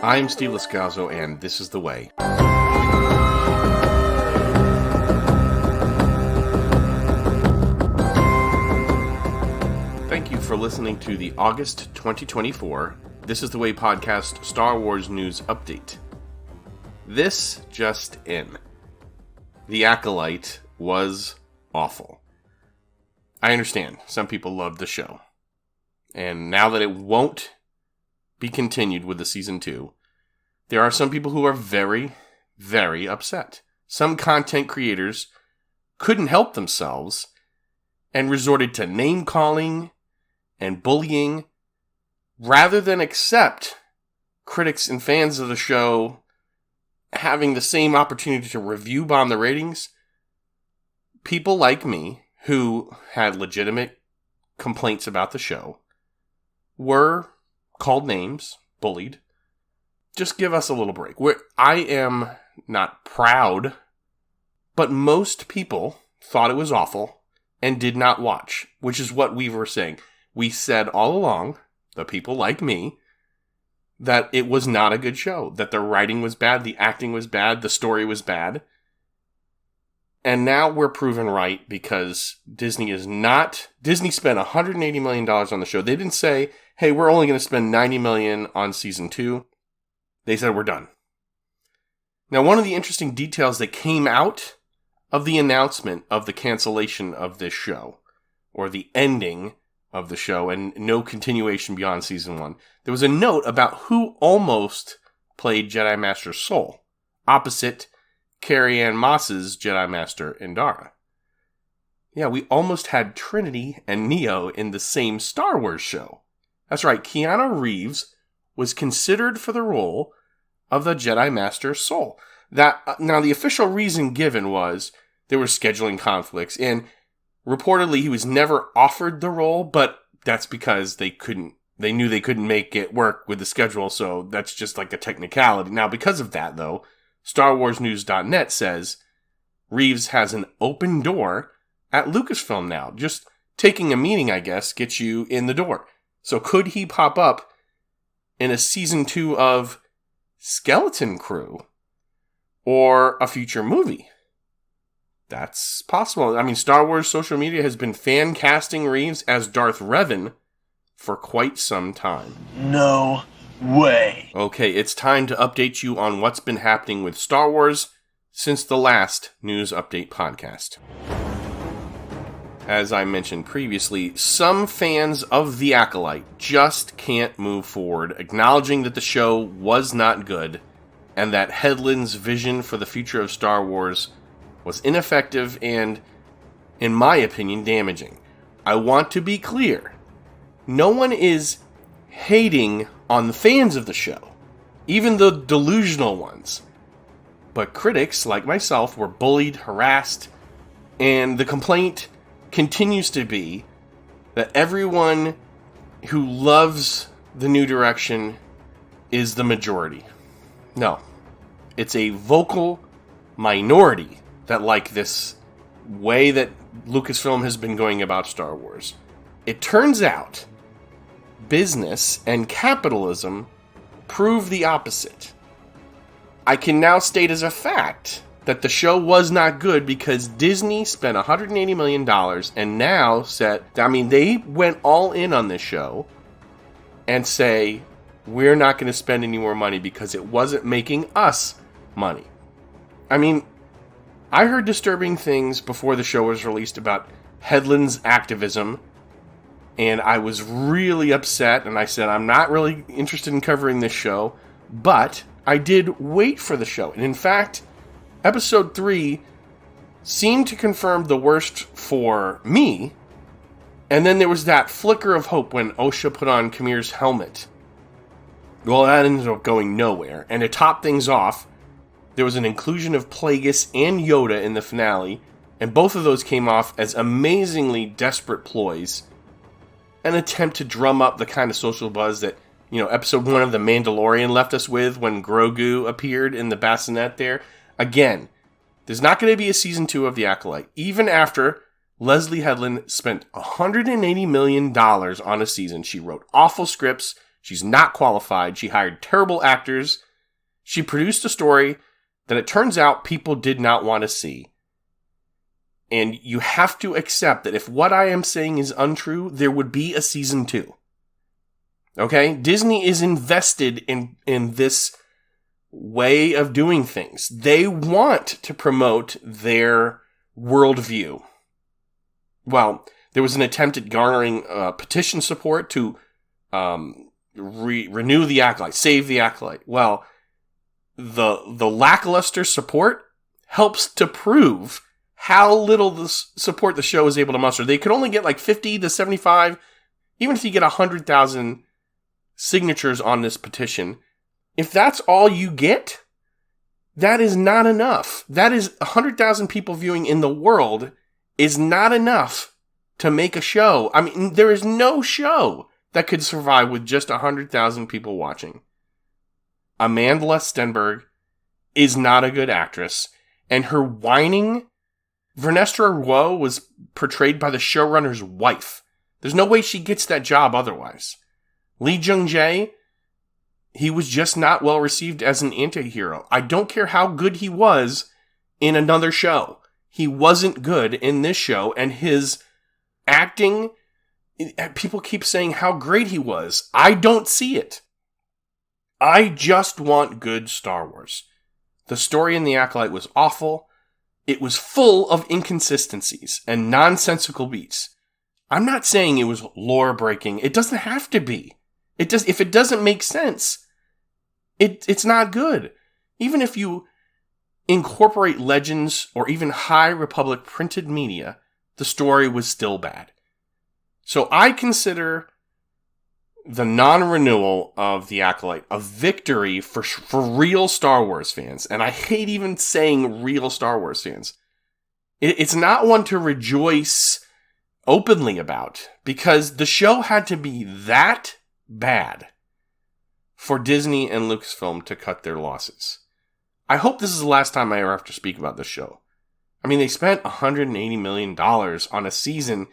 I'm Steve Lascazzo, and this is The Way. Thank you for listening to the August 2024 This is The Way podcast Star Wars news update. This just in. The Acolyte was awful. I understand. Some people loved the show. And now that it won't be continued with the season 2, there are some people who are very, very upset. Some content creators couldn't help themselves and resorted to name-calling and bullying rather than accept critics and fans of the show having the same opportunity to review bomb the ratings. People like me who had legitimate complaints about the show were called names, bullied. Just give us a little break. I am not proud, but most people thought it was awful and did not watch, which is what we were saying. We said all along, the people like me, that it was not a good show, that the writing was bad, the acting was bad, the story was bad. And now we're proven right because Disney spent $180 million on the show. They didn't say, hey, we're only going to spend $90 million on season 2. They said, we're done. Now, one of the interesting details that came out of the announcement of the cancellation of this show, or the ending of the show and no continuation beyond season 1, there was a note about who almost played Jedi Master Sol, opposite Carrie-Anne Moss's Jedi Master Indara. Yeah, we almost had Trinity and Neo in the same Star Wars show. That's right, Keanu Reeves was considered for the role of the Jedi Master Sol. Now, the official reason given was there were scheduling conflicts, and reportedly he was never offered the role, but that's because they knew they couldn't make it work with the schedule, so that's just like a technicality. Now, because of that, though, StarWarsNews.net says Reeves has an open door at Lucasfilm now. Just taking a meeting, I guess, gets you in the door. So could he pop up in a season 2 of Skeleton Crew or a future movie? That's possible. I mean, Star Wars social media has been fan casting Reeves as Darth Revan for quite some time. No way. Okay, it's time to update you on what's been happening with Star Wars since the last news update podcast. As I mentioned previously, some fans of The Acolyte just can't move forward, acknowledging that the show was not good and that Headland's vision for the future of Star Wars was ineffective and, in my opinion, damaging. I want to be clear. No one is hating on the fans of the show, even the delusional ones. But critics, like myself, were bullied, harassed, and the complaint continues to be that everyone who loves the new direction is the majority. No, it's a vocal minority that like this way that Lucasfilm has been going about Star Wars. It turns out business and capitalism prove the opposite. I can now state as a fact that the show was not good because Disney spent $180 million and now they went all in on this show and say, we're not going to spend any more money because it wasn't making us money. I mean, I heard disturbing things before the show was released about Headland's activism, and I was really upset, and I said, I'm not really interested in covering this show, but I did wait for the show. And in fact, Episode 3 seemed to confirm the worst for me, and then there was that flicker of hope when Osha put on Kamir's helmet. Well, that ended up going nowhere, and to top things off, there was an inclusion of Plagueis and Yoda in the finale, and both of those came off as amazingly desperate ploys. An attempt to drum up the kind of social buzz that, Episode 1 of The Mandalorian left us with when Grogu appeared in the bassinet there. Again, there's not going to be a season 2 of The Acolyte, even after Leslye Headland spent $180 million on a season. She wrote awful scripts. She's not qualified. She hired terrible actors. She produced a story that it turns out people did not want to see. And you have to accept that if what I am saying is untrue, there would be a season 2. Okay? Disney is invested in this way of doing things. They want to promote their worldview. Well, there was an attempt at garnering petition support to renew the Acolyte, save the Acolyte. Well, the lackluster support helps to prove how little the support the show is able to muster. They could only get like 50 to 75, even if you get 100,000 signatures on this petition. If that's all you get, that is not enough. That is 100,000 people viewing in the world is not enough to make a show. I mean, there is no show that could survive with just 100,000 people watching. Amandla Stenberg is not a good actress, and her whining... Vernestra Rowe was portrayed by the showrunner's wife. There's no way she gets that job otherwise. Lee Jung-jae, he was just not well received as an anti-hero. I don't care how good he was in another show. He wasn't good in this show, and his acting, people keep saying how great he was. I don't see it. I just want good Star Wars. The story in The Acolyte was awful. It was full of inconsistencies and nonsensical beats. I'm not saying it was lore-breaking. It doesn't have to be. If it doesn't make sense, it's not good. Even if you incorporate legends or even High Republic printed media, the story was still bad. So I consider the non-renewal of The Acolyte a victory for real Star Wars fans. And I hate even saying real Star Wars fans. It's not one to rejoice openly about, because the show had to be that bad for Disney and Lucasfilm to cut their losses. I hope this is the last time I ever have to speak about this show. I mean, they spent $180 million on a season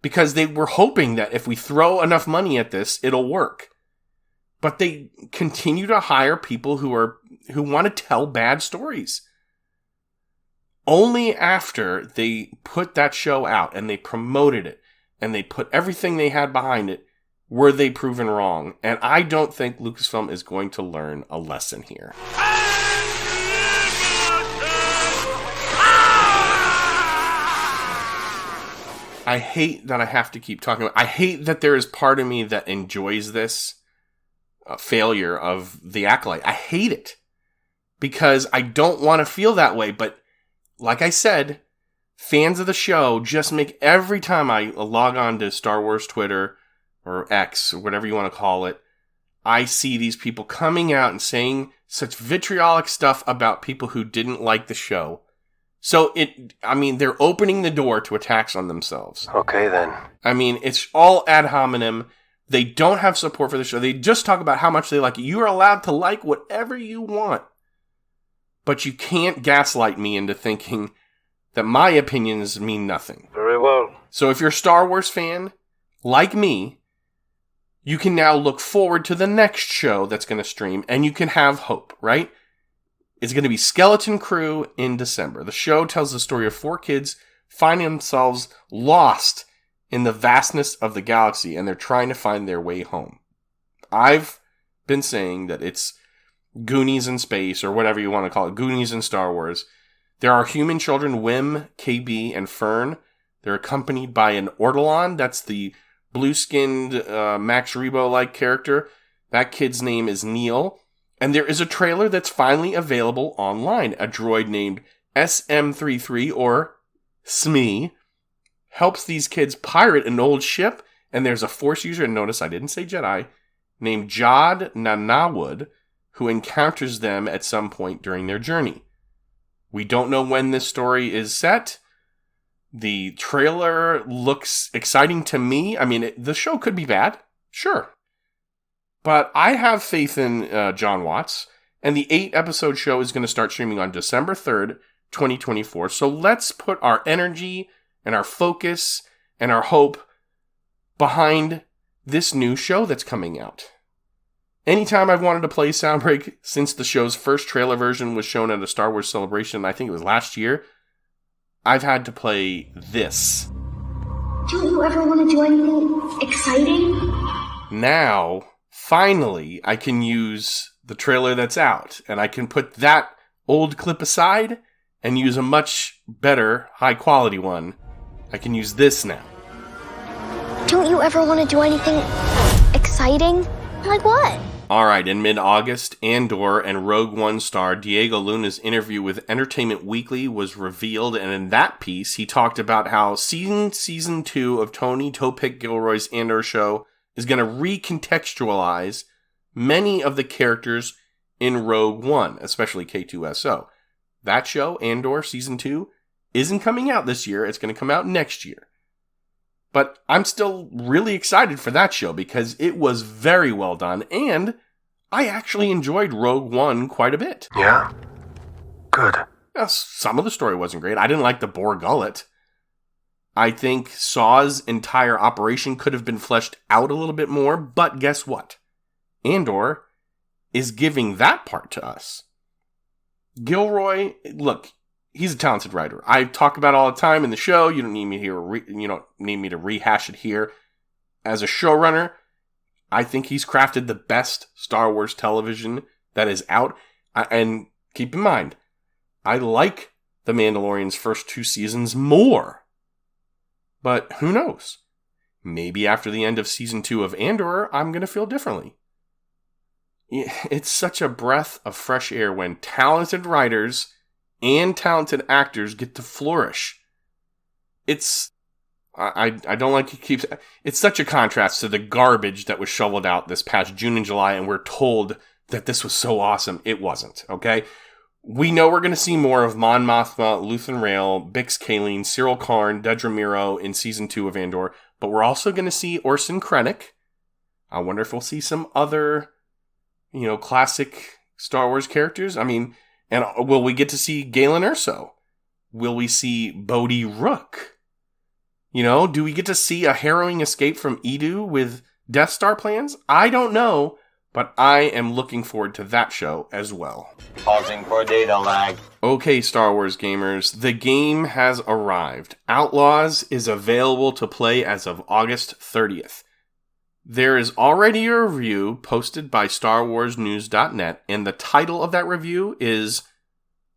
because they were hoping that if we throw enough money at this, it'll work. But they continue to hire people who want to tell bad stories. Only after they put that show out and they promoted it and they put everything they had behind it were they proven wrong. And I don't think Lucasfilm is going to learn a lesson here. I hate that I have to keep talking about. I hate that there is part of me that enjoys this failure of The Acolyte. I hate it because I don't want to feel that way. But like I said, fans of the show just make every time I log on to Star Wars Twitter or X or whatever you want to call it, I see these people coming out and saying such vitriolic stuff about people who didn't like the show. So they're opening the door to attacks on themselves. Okay, then. I mean, it's all ad hominem. They don't have support for the show. They just talk about how much they like it. You are allowed to like whatever you want. But you can't gaslight me into thinking that my opinions mean nothing. Very well. So if you're a Star Wars fan, like me, you can now look forward to the next show that's going to stream, and you can have hope, right? It's going to be Skeleton Crew in December. The show tells the story of 4 kids finding themselves lost in the vastness of the galaxy, and they're trying to find their way home. I've been saying that it's Goonies in space, or whatever you want to call it, Goonies in Star Wars. There are human children, Wim, KB, and Fern. They're accompanied by an Ortolan. That's the blue-skinned Max Rebo-like character. That kid's name is Neil. And there is a trailer that's finally available online. A droid named SM33, or SME, helps these kids pirate an old ship. And there's a Force user, and notice I didn't say Jedi, named Jod Nanawood, who encounters them at some point during their journey. We don't know when this story is set. The trailer looks exciting to me. I mean, the show could be bad. Sure. But I have faith in John Watts, and the 8-episode show is going to start streaming on December 3rd, 2024. So let's put our energy and our focus and our hope behind this new show that's coming out. anytime I've wanted to play Soundbreak since the show's first trailer version was shown at a Star Wars Celebration, I think it was last year, I've had to play this. Don't you ever want to do anything exciting? Now, finally, I can use the trailer that's out, and I can put that old clip aside and use a much better, high-quality one. I can use this now. Don't you ever want to do anything exciting? Like what? Alright, in mid-August, Andor and Rogue One star Diego Luna's interview with Entertainment Weekly was revealed, and in that piece, he talked about how Season 2 of Tony Topic Gilroy's Andor show is going to recontextualize many of the characters in Rogue One, especially K2SO. That show, Andor Season 2, isn't coming out this year, it's going to come out next year. But I'm still really excited for that show because it was very well done, and I actually enjoyed Rogue One quite a bit. Yeah? Good. Now, some of the story wasn't great. I didn't like the Boar Gullet. I think Saw's entire operation could have been fleshed out a little bit more, but guess what? Andor is giving that part to us. Gilroy, look, he's a talented writer. I talk about it all the time in the show. You don't need me to rehash it here. As a showrunner, I think he's crafted the best Star Wars television that is out. And keep in mind, I like The Mandalorian's first 2 seasons more. But who knows? Maybe after the end of Season 2 of Andor, I'm going to feel differently. It's such a breath of fresh air when talented writers and talented actors get to flourish. I don't like it keeps. It's such a contrast to the garbage that was shoveled out this past June and July, and we're told that this was so awesome. It wasn't, okay? We know we're going to see more of Mon Mothma, Luthen Rael, Bix Kayleen, Cyril Karn, Dedra Meero in Season 2 of Andor, but we're also going to see Orson Krennic. I wonder if we'll see some other, classic Star Wars characters. I mean, and will we get to see Galen Erso? Will we see Bodhi Rook? Do we get to see a harrowing escape from Edu with Death Star plans? I don't know, but I am looking forward to that show as well. Pausing for data lag. Okay, Star Wars gamers, the game has arrived. Outlaws is available to play as of August 30th. There is already a review posted by StarWarsNews.net, and the title of that review is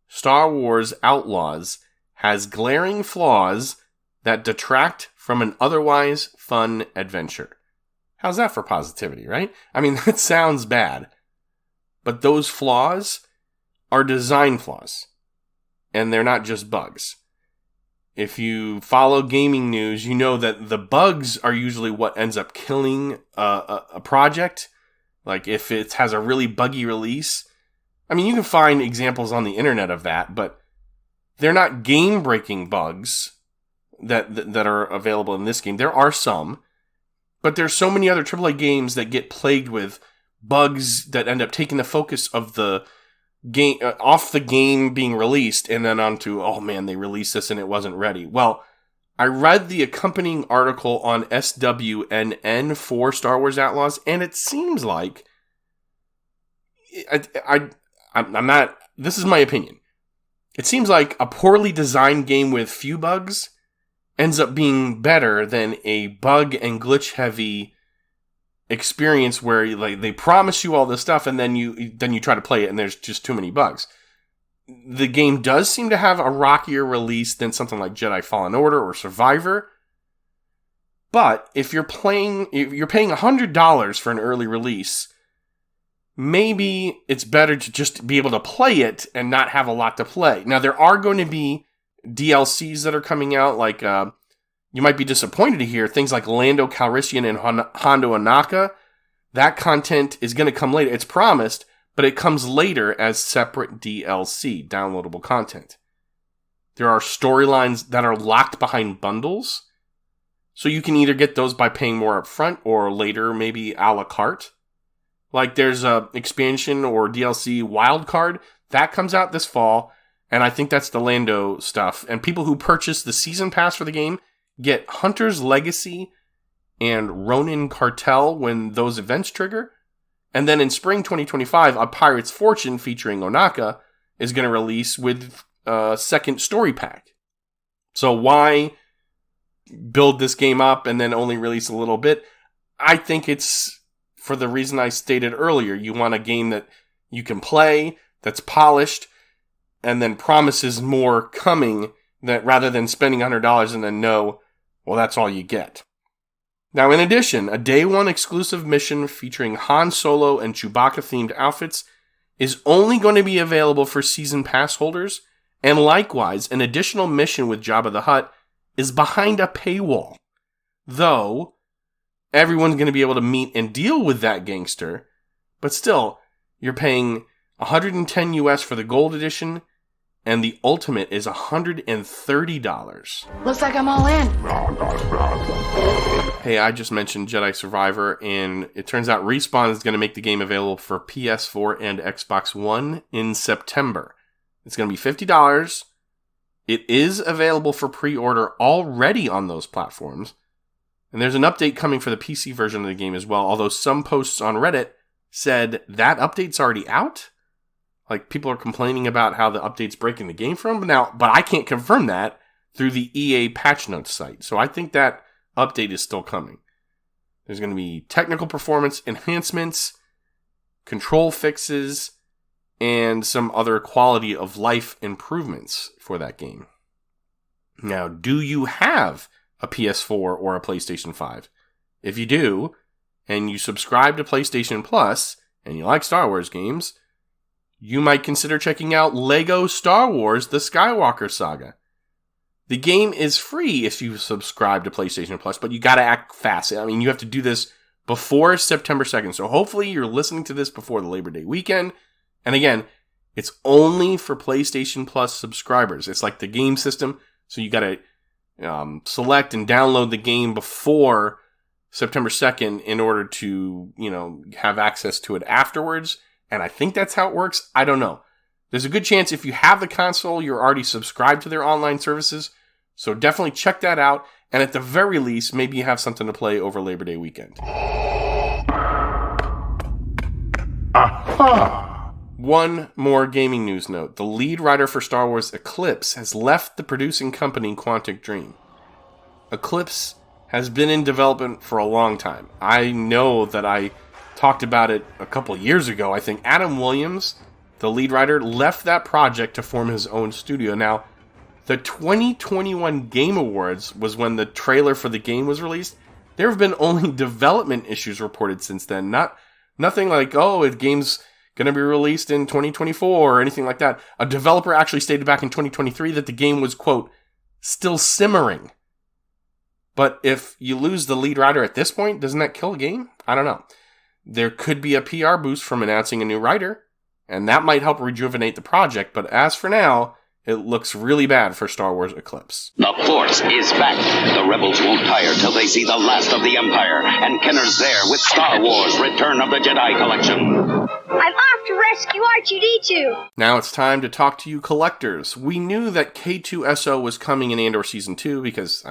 Star Wars Outlaws has glaring flaws that detract from an otherwise fun adventure. How's that for positivity, right? I mean, that sounds bad. But those flaws are design flaws, and they're not just bugs. If you follow gaming news, you know that the bugs are usually what ends up killing a project. Like if it has a really buggy release. I mean, you can find examples on the internet of that, but they're not game-breaking bugs that are available in this game. There are some, but there's so many other AAA games that get plagued with bugs that end up taking the focus of the game off the game being released and then onto, oh man, they released this and it wasn't ready. Well, I read the accompanying article on SWNN for Star Wars Outlaws, and it seems like I'm not. This is my opinion. It seems like a poorly designed game with few bugs ends up being better than a bug and glitch heavy experience where they promise you all this stuff and then you try to play it and there's just too many bugs. The game does seem to have a rockier release than something like Jedi Fallen Order or Survivor. But if you're paying $100 for an early release, maybe it's better to just be able to play it and not have a lot to play. Now, there are going to be DLCs that are coming out, like you might be disappointed to hear things like Lando Calrissian and Hondo Anaka. That content is going to come later. It's promised, but it comes later as separate DLC, downloadable content. There are storylines that are locked behind bundles, so you can either get those by paying more up front or later, maybe a la carte. Like there's a expansion or DLC wildcard that comes out this fall, and I think that's the Lando stuff. And people who purchase the season pass for the game get Hunter's Legacy and Ronin Cartel when those events trigger. And then in spring 2025, A Pirate's Fortune featuring Onaka is going to release with a second story pack. So why build this game up and then only release a little bit? I think it's for the reason I stated earlier. You want a game that you can play, that's polished, and then promises more coming, that rather than spending $100 and then well, that's all you get. Now, in addition, a day one exclusive mission featuring Han Solo and Chewbacca-themed outfits is only going to be available for season pass holders, and likewise, an additional mission with Jabba the Hutt is behind a paywall. Though, everyone's going to be able to meet and deal with that gangster, but still, you're paying $110 US for the gold edition, and the ultimate is $130. Looks like I'm all in. Hey, I just mentioned Jedi Survivor, and it turns out Respawn is going to make the game available for PS4 and Xbox One in September. It's going to be $50. It is available for pre-order already on those platforms. And there's an update coming for the PC version of the game as well, although some posts on Reddit said that update's already out. Like, people are complaining about how the update's breaking the game from now, but I can't confirm that through the EA patch notes site. So I think that update is still coming. There's going to be technical performance enhancements, control fixes, and some other quality of life improvements for that game. Now, do you have a PS4 or a PlayStation 5? If you do, and you subscribe to PlayStation Plus, and you like Star Wars games, you might consider checking out LEGO Star Wars The Skywalker Saga. The game is free if you subscribe to PlayStation Plus, but you gotta act fast. I mean, you have to do this before September 2nd, so hopefully you're listening to this before the Labor Day weekend. And again, it's only for PlayStation Plus subscribers. It's like the game system, so you gotta select and download the game before September 2nd in order to, have access to it afterwards. And I think that's how it works. I don't know. There's a good chance if you have the console, you're already subscribed to their online services. So definitely check that out. And at the very least, maybe you have something to play over Labor Day weekend. Aha! One more gaming news note. The lead writer for Star Wars Eclipse has left the producing company Quantic Dream. Eclipse has been in development for a long time. I know that I talked about it a couple years ago. I think Adam Williams, the lead writer, left that project to form his own studio. Now, the 2021 Game Awards was when the trailer for the game was released. There have been only development issues reported since then. Nothing like, the game's going to be released in 2024 or anything like that. A developer actually stated back in 2023 that the game was, quote, still simmering. But if you lose the lead writer at this point, doesn't that kill a game? I don't know. There could be a PR boost from announcing a new writer, and that might help rejuvenate the project, but as for now, it looks really bad for Star Wars Eclipse. The Force is back. The rebels won't tire till they see the last of the Empire, and Kenner's there with Star Wars Return of the Jedi Collection. I'm off to rescue R2-D2. Now it's time to talk to you collectors. We knew that K2SO was coming in Andor Season 2 because,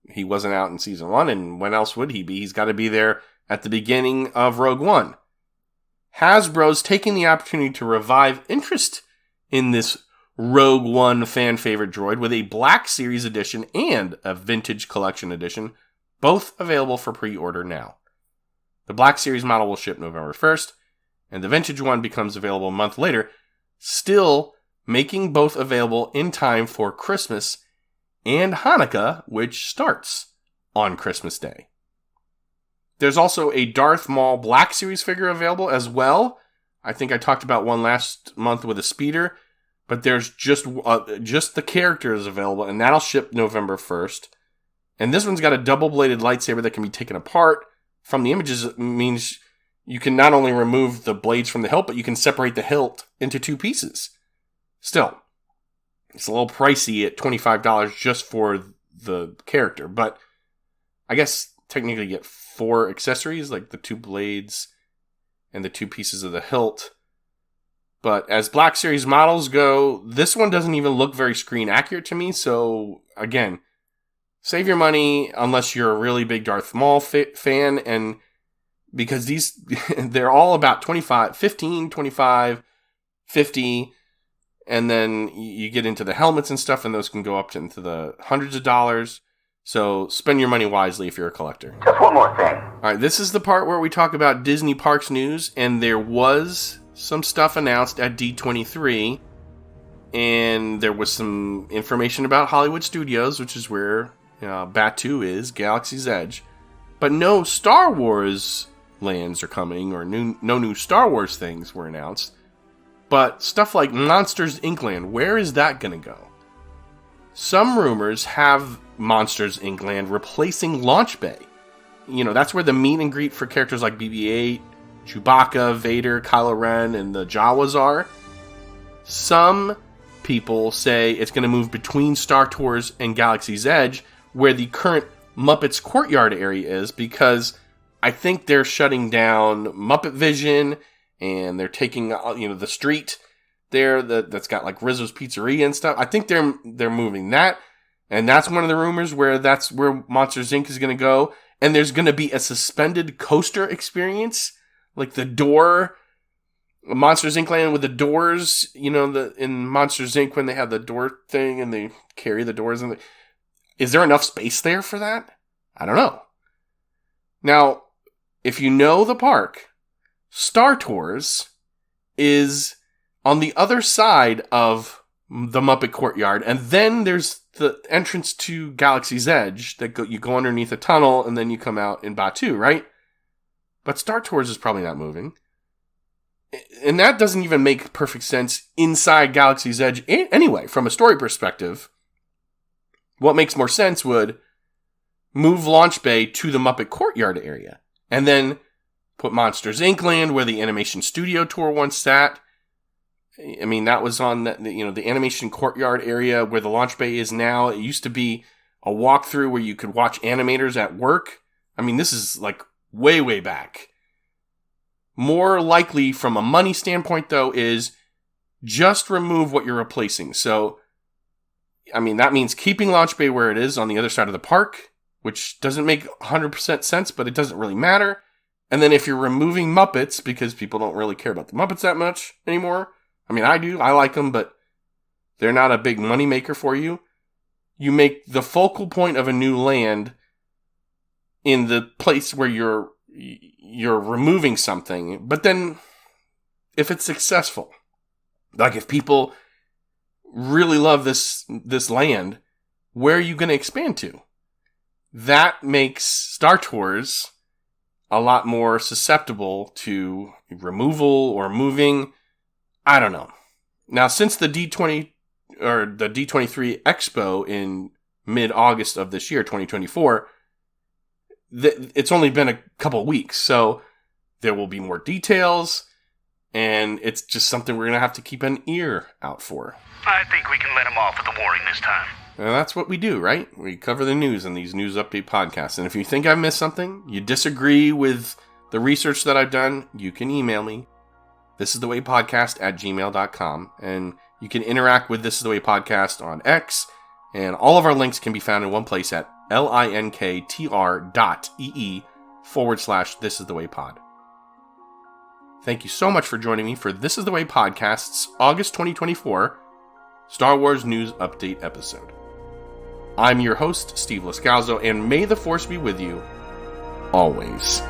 he wasn't out in Season 1, and when else would he be? He's got to be there at the beginning of Rogue One. Hasbro's taking the opportunity to revive interest in this Rogue One fan-favorite droid with a Black Series edition and a Vintage Collection edition, both available for pre-order now. The Black Series model will ship November 1st, and the Vintage one becomes available a month later, still making both available in time for Christmas and Hanukkah, which starts on Christmas Day. There's also a Darth Maul Black Series figure available as well. I think I talked about one last month with a speeder, but there's just the characters available, and that'll ship November 1st. And this one's got a double-bladed lightsaber that can be taken apart. From the images, it means you can not only remove the blades from the hilt, but you can separate the hilt into two pieces. Still, it's a little pricey at $25 just for the character, but I guess technically you get 4 accessories, like the 2 blades and the 2 pieces of the hilt. But as Black Series models go, this one doesn't even look very screen accurate to me. So again, save your money unless you're a really big Darth Maul fan. And because they're all about 15, 25, 50, and then you get into the helmets and stuff, and those can go up into the hundreds of dollars. So spend your money wisely if you're a collector. Just one more thing. All right, this is the part where we talk about Disney Parks news, and there was some stuff announced at D23, and there was some information about Hollywood Studios, which is where Batuu is, Galaxy's Edge. But no Star Wars lands are coming, or no new Star Wars things were announced. But stuff like Monsters Inc. Land, where is that going to go? Some rumors have Monsters Inc. Land replacing Launch Bay. That's where the meet and greet for characters like BB-8, Chewbacca, Vader, Kylo Ren, and the Jawas are. Some people say it's going to move between Star Tours and Galaxy's Edge, where the current Muppets Courtyard area is, because I think they're shutting down Muppet Vision, and they're taking the street there that's got like Rizzo's Pizzeria and stuff. I think they're moving that, and that's one of the rumors where that's where Monsters Inc. is going to go. And there's going to be a suspended coaster experience, like the door, Monsters Inc. Land with the doors. In Monsters Inc. when they have the door thing and they carry the doors, is there enough space there for that? I don't know. Now, if you know the park, Star Tours is on the other side of the Muppet Courtyard, and then there's the entrance to Galaxy's Edge that you go underneath a tunnel, and then you come out in Batuu, right? But Star Tours is probably not moving. And that doesn't even make perfect sense inside Galaxy's Edge anyway, from a story perspective. What makes more sense would move Launch Bay to the Muppet Courtyard area, and then put Monsters Inc. Land where the Animation Studio Tour once sat. I mean, that was on the Animation Courtyard area where the Launch Bay is now. It used to be a walkthrough where you could watch animators at work. I mean, this is like way, way back. More likely from a money standpoint, though, is just remove what you're replacing. So, I mean, that means keeping Launch Bay where it is on the other side of the park, which doesn't make 100% sense, but it doesn't really matter. And then if you're removing Muppets, because people don't really care about the Muppets that much anymore, I mean, I do, I like them, but they're not a big money maker for you. You make the focal point of a new land in the place where you're removing something. But then, if it's successful, like if people really love this land, where are you going to expand to? That makes Star Tours a lot more susceptible to removal or moving. I don't know. Now, since the D23 Expo in mid-August of this year, 2024, it's only been a couple weeks, so there will be more details, and it's just something we're going to have to keep an ear out for. I think we can let him off with a warning this time. And that's what we do, right? We cover the news in these news update podcasts. And if you think I've missed something, you disagree with the research that I've done, you can email me. thisisthewaypodcast@gmail.com. And you can interact with This Is The Way Podcast on X. And all of our links can be found in one place at linktr.ee/This Is The Way Pod. Thank you so much for joining me for This Is The Way Podcast's August 2024 Star Wars News Update episode. I'm your host, Steve Lascalzo, and may the Force be with you always.